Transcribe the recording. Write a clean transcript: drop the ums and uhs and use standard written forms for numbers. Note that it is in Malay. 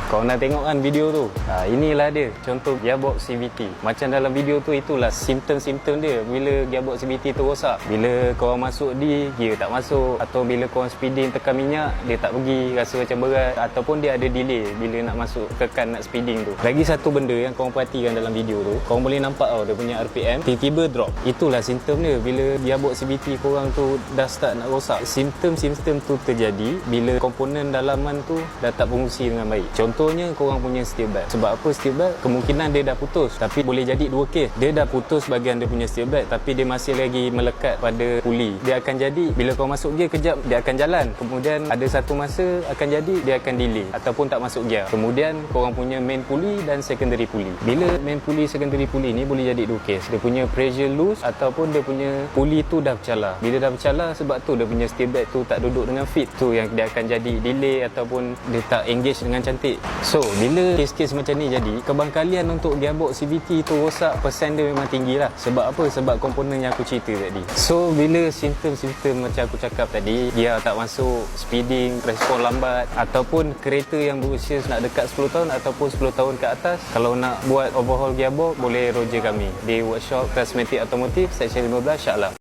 Kau nak tengok kan video tu? Inilah dia contoh gearbox CVT. Macam dalam video tu, itulah simptom-simptom dia bila gearbox CVT tu rosak. Bila korang masuk di, gear tak masuk. Atau bila korang speeding tekan minyak, dia tak pergi, rasa macam berat. Ataupun dia ada delay bila nak masuk tekan nak speeding tu. Lagi satu benda yang korang perhatikan dalam video tu, korang boleh nampak tau dia punya RPM tiba-tiba drop. Itulah simptom dia bila gearbox CVT korang tu dah start nak rosak. Simptom-simptom tu terjadi bila komponen dalaman tu dah tak berfungsi dengan baik. Contohnya korang punya steel belt. Sebab apa steel belt? Kemungkinan dia dah putus. Tapi boleh jadi dua kes. Dia dah putus bahagian dia punya steel belt, tapi dia masih lagi melekat pada puli. Dia akan jadi bila kau masuk gear kejap dia akan jalan. Kemudian ada satu masa akan jadi dia akan delay ataupun tak masuk gear. Kemudian korang punya main puli dan secondary puli. Bila main puli secondary puli ni boleh jadi dua kes. Dia punya pressure loose ataupun dia punya puli tu dah bercalar. Bila dah bercalar, sebab tu dia punya steel belt tu tak duduk dengan fit, tu yang dia akan jadi delay ataupun dia tak engage dengan cantik. So bila kes-kes macam ni jadi, kebangkalian untuk gearbox CVT tu rosak, persen dia memang tinggi lah. Sebab apa? Sebab komponen yang aku cerita tadi. So bila simptom-simptom macam aku cakap tadi, gear tak masuk, speeding, respon lambat, ataupun kereta yang berusia nak dekat 10 tahun ataupun 10 tahun ke atas, kalau nak buat overhaul gearbox, boleh roger kami di workshop Transmatic Automotive Seksyen 15 Shah Alam.